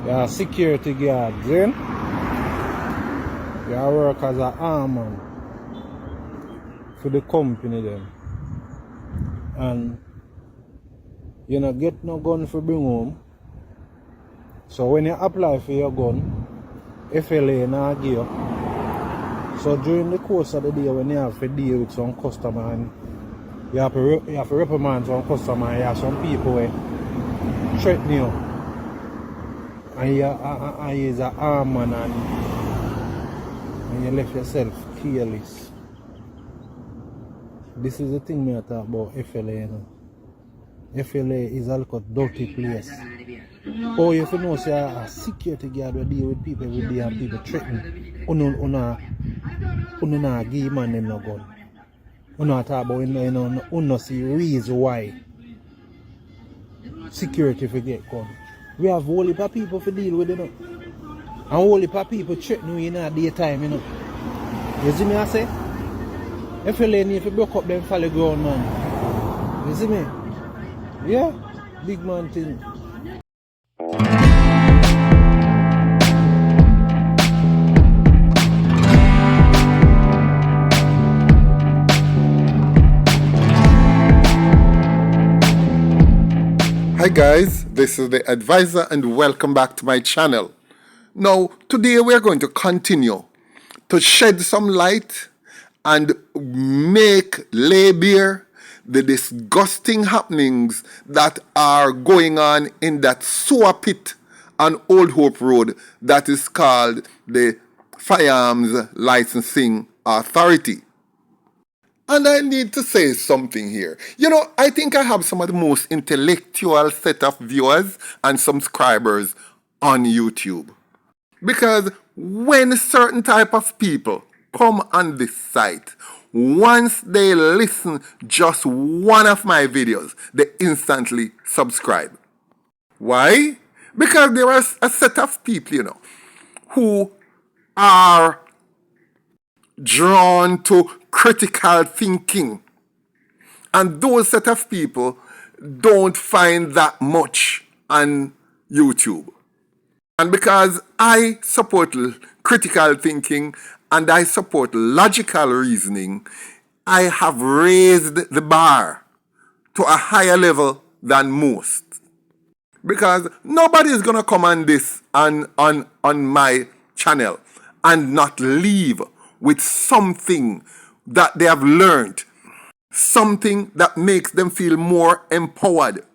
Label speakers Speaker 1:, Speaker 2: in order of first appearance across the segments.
Speaker 1: You're a security guard, then you work as an armman for the company then. And you don't get no gun for bring home. So when you apply for your gun, FLA not give you. So during the course of the day when you have to deal with some customer and you have to reprimand some customer and you have some people who threaten you. And you're an arm man and you left yourself careless. This is the thing me I talk about FLA, you know. FLA is a little dirty place. Oh, you know, say a security guard will deal with people every day and people threaten. Uno na give man them no gun. Uno talk about uno see reason why security for get gun. We have whole heap of people to deal with, you know. And whole heap of people threaten you in the daytime, you know. You see me I say? FLA need to block up them follow ground, man. You see me? Yeah, big man thing.
Speaker 2: Hi guys, this is the advisor and welcome back to my channel. Now, today we are going to continue to shed some light and lay bare the disgusting happenings that are going on in that sewer pit on Old Hope Road that is called the Firearms Licensing Authority. And I need to say something here. You know, I think I have some of the most intellectual set of viewers and subscribers on YouTube. Because when certain type of people come on this site, once they listen just one of my videos, they instantly subscribe. Why? Because there are a set of people, you know, who are drawn to critical thinking. And those set of people don't find that much on YouTube. And because I support critical thinking and I support logical reasoning, I have raised the bar to a higher level than most. Because nobody is going to come on this on my channel and not leave with something that they have learned, something that makes them feel more empowered.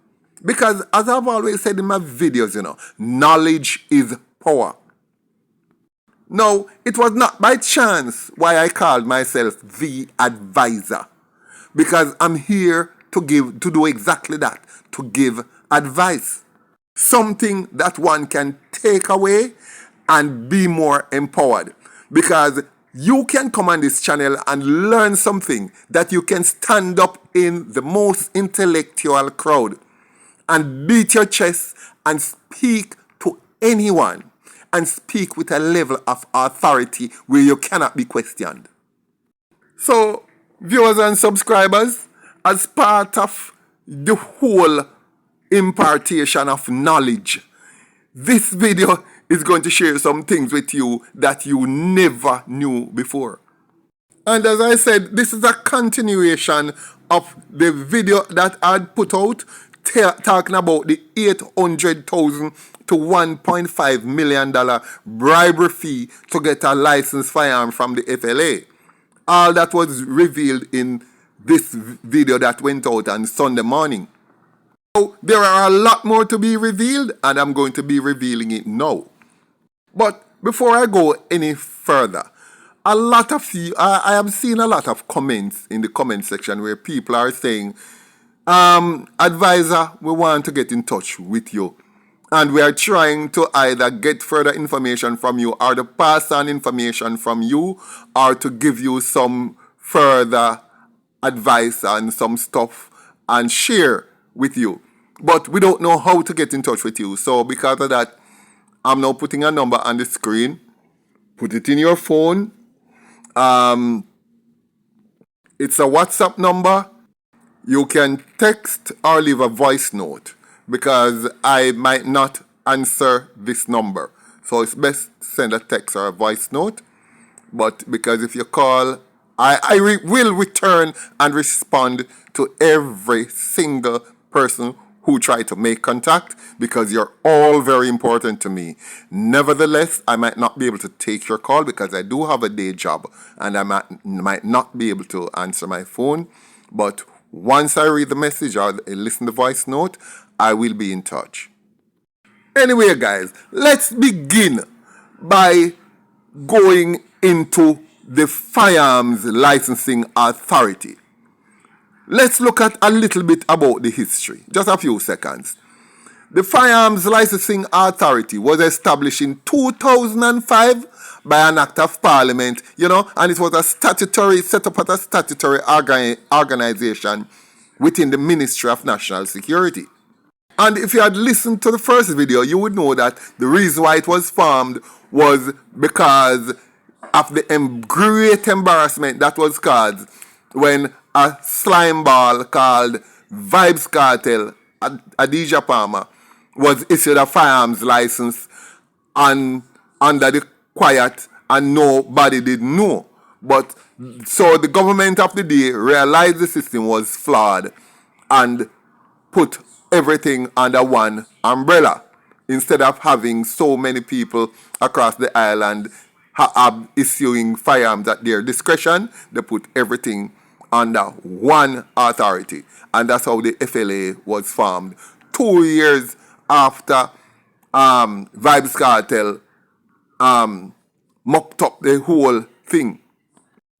Speaker 2: Because as I've always said in my videos, you know, knowledge is power. Now, it was not by chance why I called myself the advisor. Because I'm here to do exactly that, to give advice. Something that one can take away and be more empowered. Because you can come on this channel and learn something that you can stand up in the most intellectual crowd and beat your chest and speak to anyone and speak with a level of authority where you cannot be questioned. So, viewers and subscribers, as part of the whole impartation of knowledge, this video is going to share some things with you that you never knew before. And as I said, this is a continuation of the video that I'd put out talking about the $800,000 to $1.5 million bribery fee to get a licensed firearm from the FLA. All that was revealed in this video that went out on Sunday morning. So there are a lot more to be revealed, and I'm going to be revealing it now. But before I go any further, I have seen a lot of comments in the comment section where people are saying, advisor, we want to get in touch with you. And we are trying to either get further information from you or to pass on information from you or to give you some further advice and some stuff and share with you. But we don't know how to get in touch with you. So because of that, I'm now putting a number on the screen. Put it in your phone. It's a WhatsApp number. You can text or leave a voice note because I might not answer this number. So it's best send a text or a voice note. But because if you call, I will return and respond to every single person who try to make contact, because you're all very important to me. Nevertheless, I might not be able to take your call because I do have a day job and I might not be able to answer my phone. But once I read the message or listen to the voice note, I will be in touch. Anyway, guys, let's begin by going into the Firearms Licensing Authority. Let's look at a little bit about the history. Just a few seconds. The Firearms Licensing Authority was established in 2005 by an act of parliament, and it was set up as a statutory organization within the Ministry of National Security. And if you had listened to the first video, you would know that the reason why it was formed was because of the great embarrassment that was caused when a slime ball called Vibes Cartel, Adidja Palmer, was issued a firearms license under the quiet and nobody did know. But so the government of the day realized the system was flawed and put everything under one umbrella instead of having so many people across the island issuing firearms at their discretion. They put everything under one authority, and that's how the FLA was formed 2 years after Vibes Cartel mocked up the whole thing.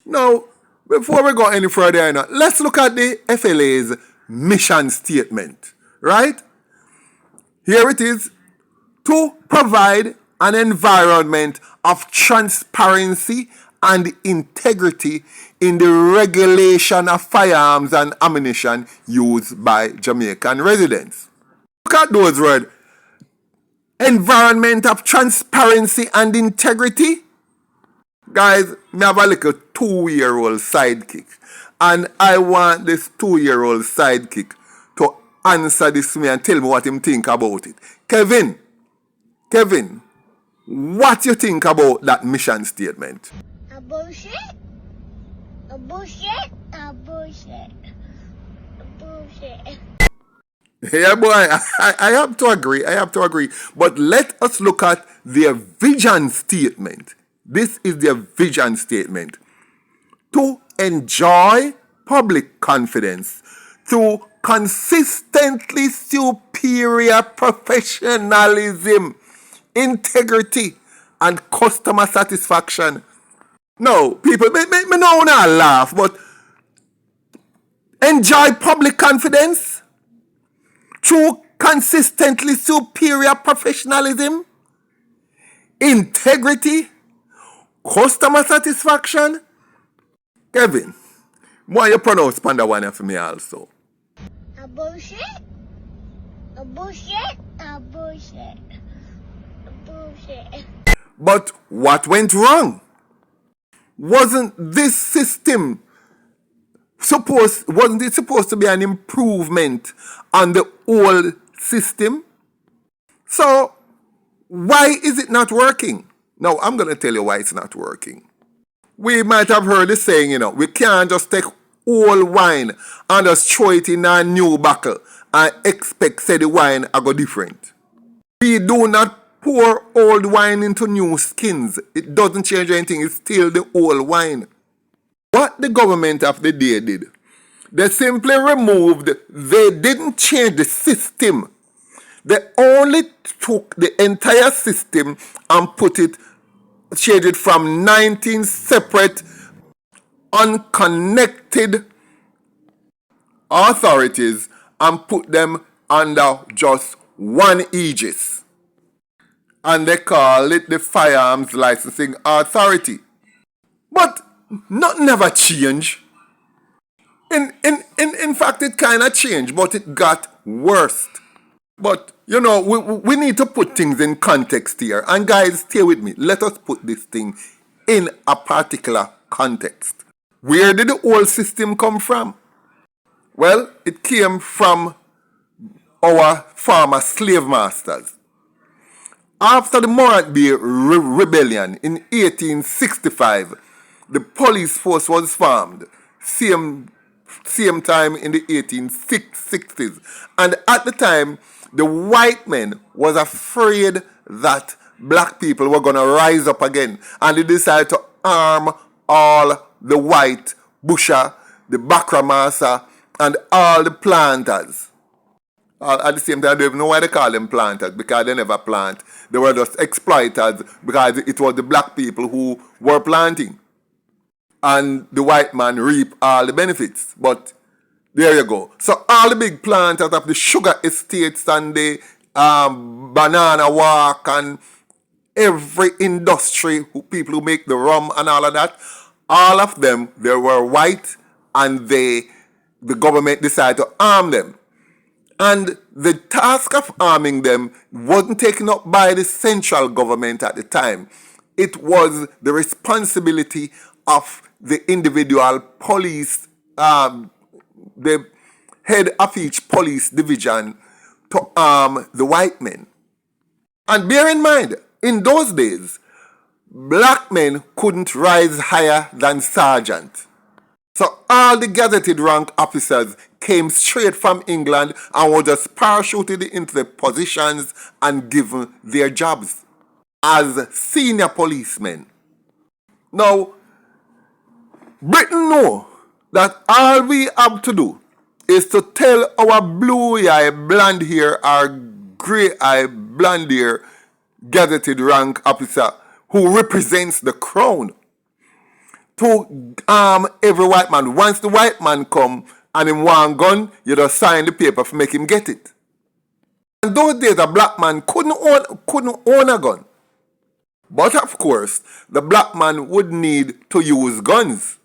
Speaker 2: Now, before we go any further, let's look at the FLA's mission statement, right? Here it is: to provide an environment of transparency and integrity in the regulation of firearms and ammunition used by Jamaican residents. Look at those words. Environment of transparency and integrity. Guys, me have a little 2-year-old sidekick, and I want this 2-year-old sidekick to answer this to me and tell me what him think about it. Kevin, what you think about that mission statement?
Speaker 3: A bullshit. A bullshit. A bullshit. A bullshit.
Speaker 2: Yeah, boy, I have to agree. But let us look at their vision statement. This is their vision statement: to enjoy public confidence through consistently superior professionalism, integrity, and customer satisfaction. No, people, me no not laugh, but enjoy public confidence through consistently superior professionalism, integrity, customer satisfaction. Kevin, why you pronounce Panda one for me also?
Speaker 3: A bullshit. A bullshit. A bullshit. A bullshit.
Speaker 2: But what went wrong? Wasn't this system supposed to be an improvement on the old system? So why is it not working? Now, I'm going to tell you why it's not working. We might have heard the saying, we can't just take old wine and just throw it in a new bottle and expect say the wine are go different. We do not pour old wine into new skins. It doesn't change anything. It's still the old wine. What the government of the day did, they simply they didn't change the system. They only took the entire system and changed it from 19 separate, unconnected authorities and put them under just one aegis. And they call it the Firearms Licensing Authority. But nothing ever changed. In fact, it kind of changed, but it got worse. But, we need to put things in context here. And guys, stay with me. Let us put this thing in a particular context. Where did the old system come from? Well, it came from our former slave masters. After the Morant Bay Rebellion in 1865, the police force was formed. Same time in the 1860s. And at the time, the white men was afraid that black people were going to rise up again. And they decided to arm all the white busher, the Bakramasa, and all the planters. At the same time, I don't even know why they call them planters, because they never plant. They were just exploiters, because it was the black people who were planting. And the white man reap all the benefits. But there you go. So all the big planters of the sugar estates and the banana walk and every industry, people who make the rum and all of that, all of them, they were white, and the government decided to arm them. And the task of arming them wasn't taken up by the central government at the time. It was the responsibility of the individual police, the head of each police division, to arm the white men. And bear in mind, in those days, black men couldn't rise higher than sergeant. So all the gazetted rank officers came straight from England and were just parachuted into the positions and given their jobs as senior policemen. Now, Britain know that all we have to do is to tell our blue-eye, blonde hair, or grey-eye, blonde hair gazetted rank officer who represents the crown to arm every white man. Once the white man come and him want gun, you just sign the paper to make him get it. In those days, a black man couldn't own a gun. But of course, the black man would need to use guns.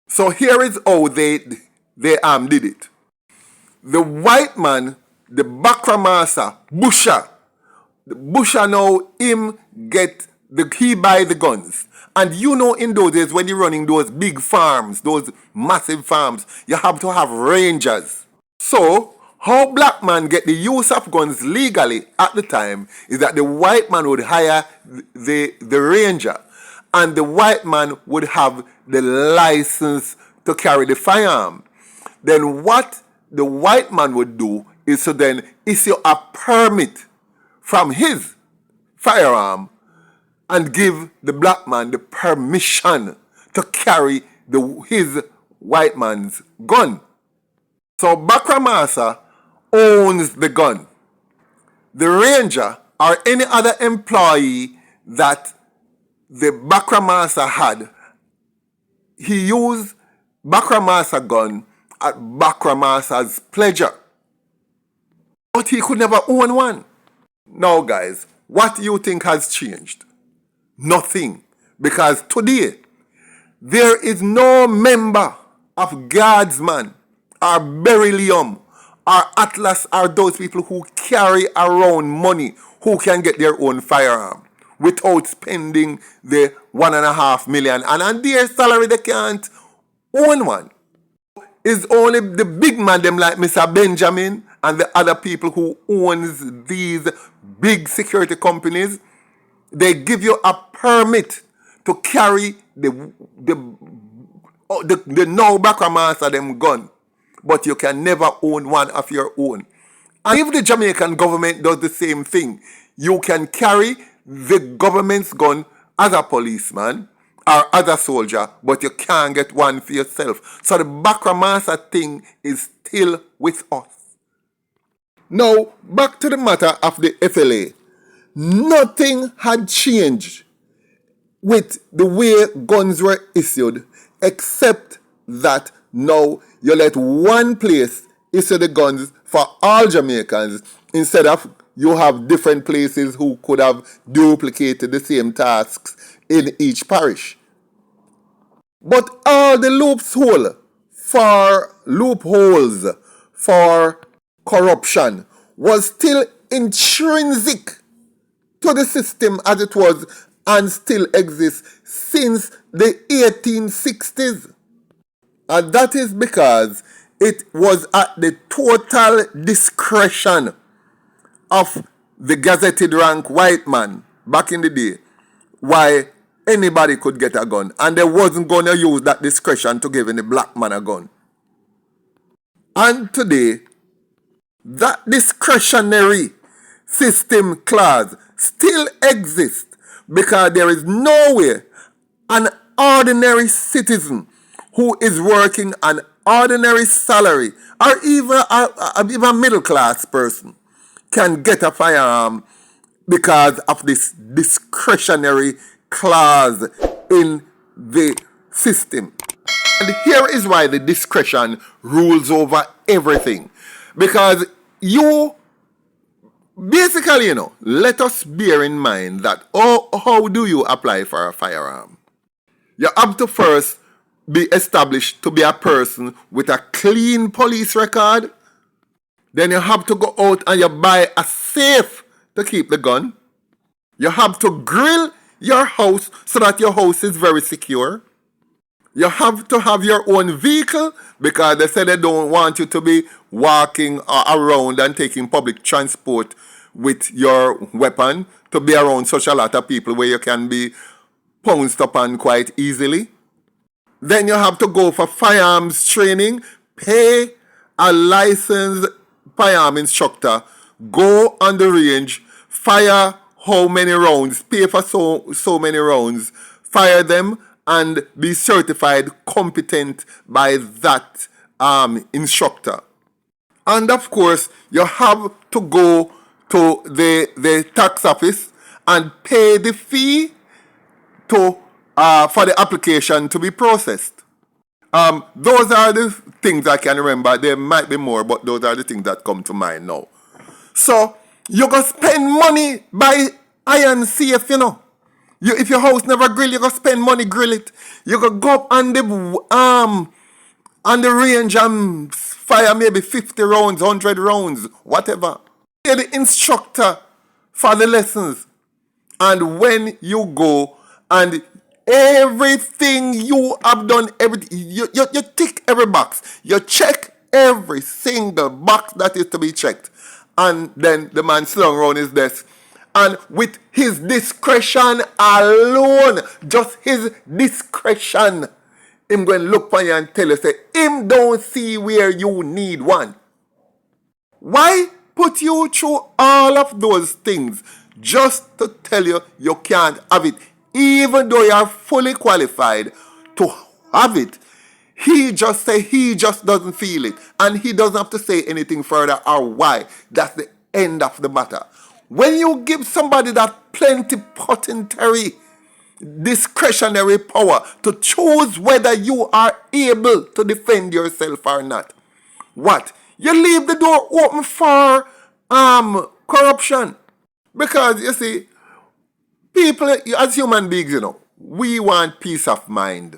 Speaker 2: So here is how they did it. The white man, the Bakramasa, Busher, the Busher now, him get he buy the guns. And you know, in those days, when you're running those big farms, those massive farms, you have to have rangers. So, how black man get the use of guns legally at the time is that the white man would hire the ranger, and the white man would have the license to carry the firearm. Then what the white man would do is to then issue a permit from his firearm and give the black man the permission to carry his white man's gun. So Bakramasa owns the gun. The ranger or any other employee that the Bakramasa had, he used Bakramasa gun at Bakramasa's pleasure. But he could never own one. Now guys, what do you think has changed? Nothing. Because today, there is no member of Guardsman or Beryllium or Atlas or those people who carry around money who can get their own firearm without spending the 1.5 million. And on their salary, they can't own one. It's only the big man, them like Mr. Benjamin and the other people who owns these big security companies. They give you a permit to carry the now Bakramasa them gun, but you can never own one of your own. And if the Jamaican government does the same thing, you can carry the government's gun as a policeman or as a soldier, but you can't get one for yourself. So the Bakramasa thing is still with us. Now, back to the matter of the FLA. Nothing had changed with the way guns were issued, except that now you let one place issue the guns for all Jamaicans instead of you have different places who could have duplicated the same tasks in each parish. But all the loopholes for corruption was still intrinsic to the system as it was and still exists since the 1860s. And that is because it was at the total discretion of the gazetted rank white man back in the day, why anybody could get a gun, and they wasn't going to use that discretion to give any black man a gun. And today, that discretionary system clause still exists because there is no way an ordinary citizen who is working an ordinary salary or even a middle class person can get a firearm because of this discretionary clause in the system. And here is why the discretion rules over everything. Because you basically, let us bear in mind that how do you apply for a firearm? You have to first be established to be a person with a clean police record. Then you have to go out and you buy a safe to keep the gun. You have to grill your house so that your house is very secure. You have to have your own vehicle because they say they don't want you to be walking around and taking public transport with your weapon, to be around such a lot of people where you can be pounced upon quite easily. Then you have to go for firearms training, pay a licensed firearm instructor, go on the range, fire how many rounds, pay for so many rounds, fire them, and be certified competent by that instructor. And of course, you have to go to the tax office and pay the fee for the application to be processed. Those are the things I can remember. There might be more, but those are the things that come to mind now. So, you go spend money by iron safe, if your house never grill, you go spend money grill it. You go up on the range and fire maybe 50 rounds, 100 rounds, whatever. Pay the instructor for the lessons. And when you go and everything you have done, you tick every box. You check every single box that is to be checked. And then the man slung around his desk. And with his discretion alone, just his discretion, him going to look for you and tell you, say, him don't see where you need one. Why put you through all of those things just to tell you you can't have it, even though you are fully qualified to have it? He just doesn't feel it, and he doesn't have to say anything further or why. That's the end of the matter. When you give somebody that plenipotentiary discretionary power to choose whether you are able to defend yourself or not, what? You leave the door open for corruption. Because you see, people as human beings, we want peace of mind.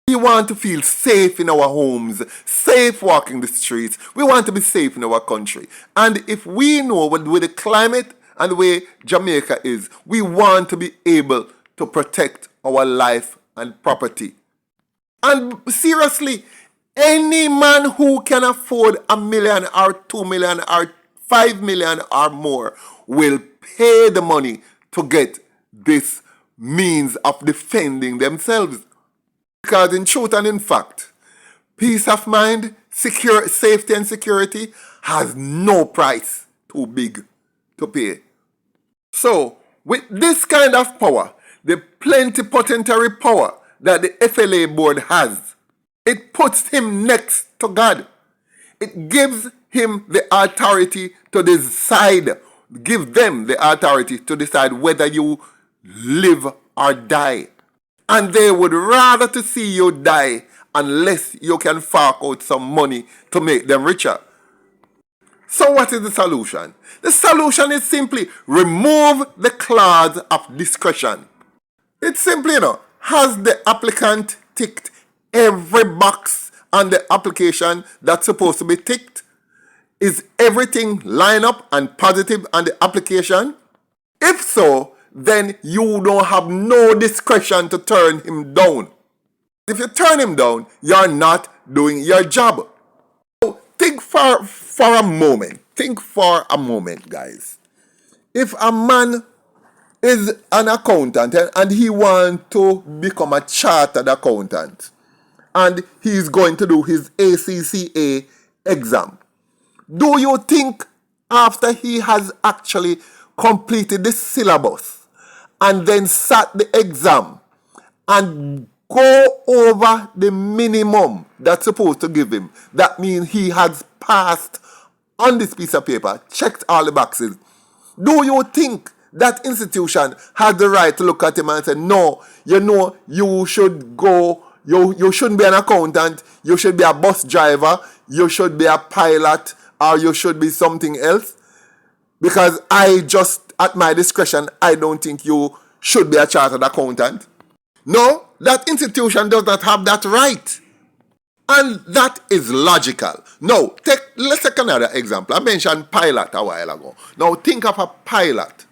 Speaker 2: We want to feel safe in our homes, safe walking the streets. We want to be safe in our country. And if we know with the climate and the way Jamaica is, we want to be able to protect our life and property. And seriously, any man who can afford $1 million or $2 million or $5 million or more will pay the money to get this means of defending themselves. Because in truth and in fact, peace of mind, safety and security has no price too big to pay. So, with this kind of power, the plenipotentiary power that the FLA board has, it puts him next to God. It gives him the authority to decide, give them the authority to decide whether you live or die. And they would rather to see you die unless you can fork out some money to make them richer. So what is the solution? The solution is simply remove the clause of discretion. It's simply, has the applicant ticked every box on the application that's supposed to be ticked? Is everything line up and positive on the application? If so, then you don't have no discretion to turn him down. If you turn him down, you're not doing your job. So think for a moment. Think for a moment, guys. If a man is an accountant and he wants to become a chartered accountant and he's going to do his ACCA exam, do you think after he has actually completed the syllabus and then sat the exam and go over the minimum that's supposed to give him, that means he has passed on this piece of paper, checked all the boxes, do you think that institution has the right to look at him and say, no, you should go, you shouldn't be an accountant, you should be a bus driver, you should be a pilot, or you should be something else? Because at my discretion, I don't think you should be a chartered accountant. No, that institution does not have that right. And that is logical. Now, let's take another example. I mentioned pilot a while ago. Now, think of a pilot.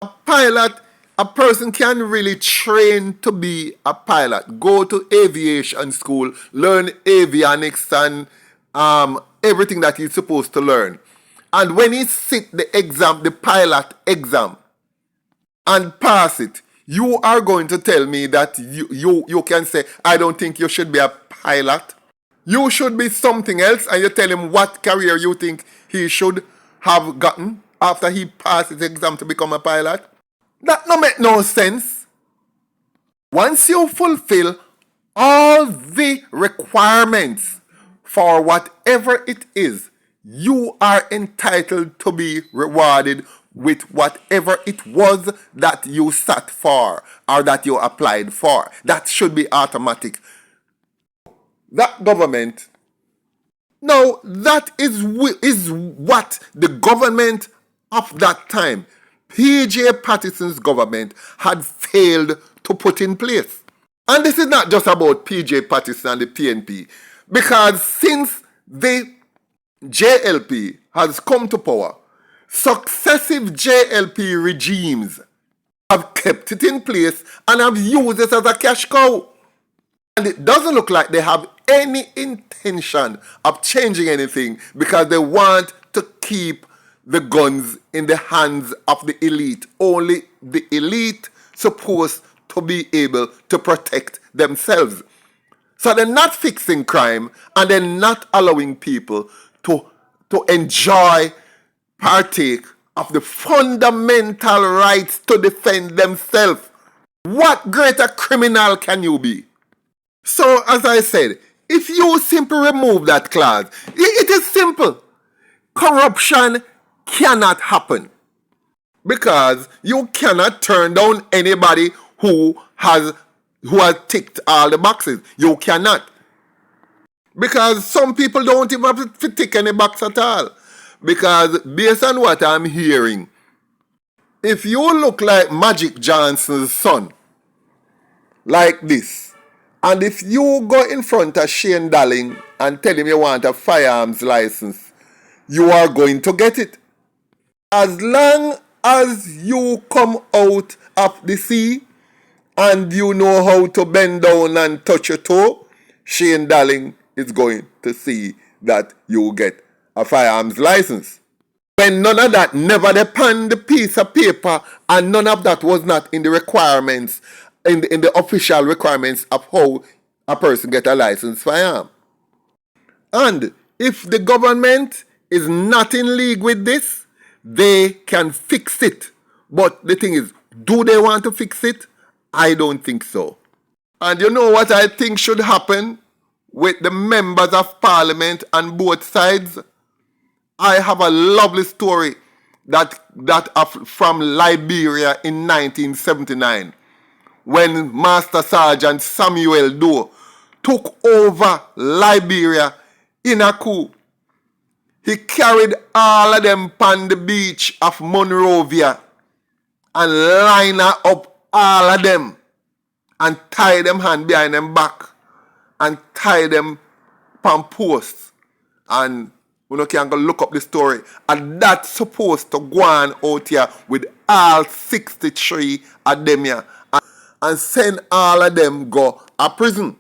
Speaker 2: A pilot, a person can really train to be a pilot. Go to aviation school, learn avionics and everything that he's supposed to learn. And when he sit the exam, the pilot exam, and pass it, you are going to tell me that you can say, I don't think you should be a pilot. You should be something else, and you tell him what career you think he should have gotten after he passed his exam to become a pilot. That no make no sense. Once you fulfill all the requirements for whatever it is, you are entitled to be rewarded with whatever it was that you sat for or that you applied for. That should be automatic. That government, now that is what the government of that time, P.J. Patterson's government, had failed to put in place. And this is not just about P.J. Patterson and the PNP, because since the JLP has come to power, successive JLP regimes have kept it in place and have used it as a cash cow. And it doesn't look like they have any intention of changing anything, because they want to keep the guns in the hands of the elite. Only the elite supposed to be able to protect themselves. So they're not fixing crime, and they're not allowing people to enjoy, partake of the fundamental rights to defend themselves. What greater criminal can you be? So, as I said, if you simply remove that clause, it is simple. Corruption cannot happen, because you cannot turn down anybody who has ticked all the boxes. You cannot. Because some people don't even have to tick any box at all. Because based on what I'm hearing, if you look like Magic Johnson's son, like this, and if you go in front of Shane Darling and tell him you want a firearms license, you are going to get it. As long as you come out of the sea and you know how to bend down and touch your toe, Shane Darling is going to see that you get a firearms license. When none of that never depend the piece of paper, and none of that was not in the requirements, in the official requirements of how a person get a license firearm. And if the government is not in league with this, they can fix it. But the thing is, do they want to fix it? I don't think so. And you know what I think should happen with the members of parliament on both sides? I have a lovely story that from Liberia in 1979, when Master Sergeant Samuel Doe took over Liberia in a coup. He carried all of them on the beach of Monrovia and lined up all of them and tie them hand behind them back and tie them on posts. And you can go look up the story. And that's supposed to go on out here with all 63 of them here and send all of them go to prison.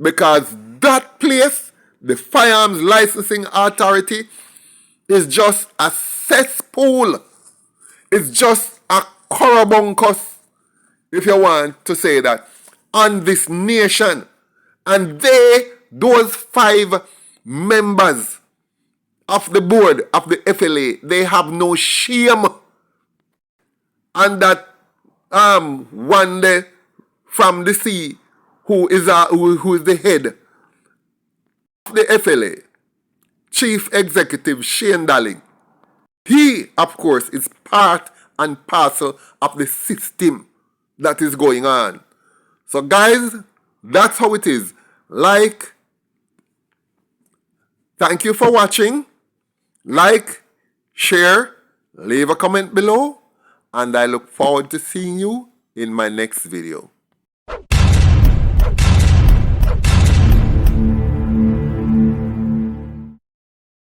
Speaker 2: Because that place, the Firearms Licensing Authority, is just a cesspool. It's just a corabunkus, if you want to say that, on this nation. And those 5 members of the board of the FLA, they have no shame. And that one day from the sea, who is the head of the FLA, Chief Executive Shane Darling, he, of course, is part and parcel of the system that is going on. So guys, that's how it is. Like, thank you for watching. Like, share, leave a comment below, and I look forward to seeing you in my next video.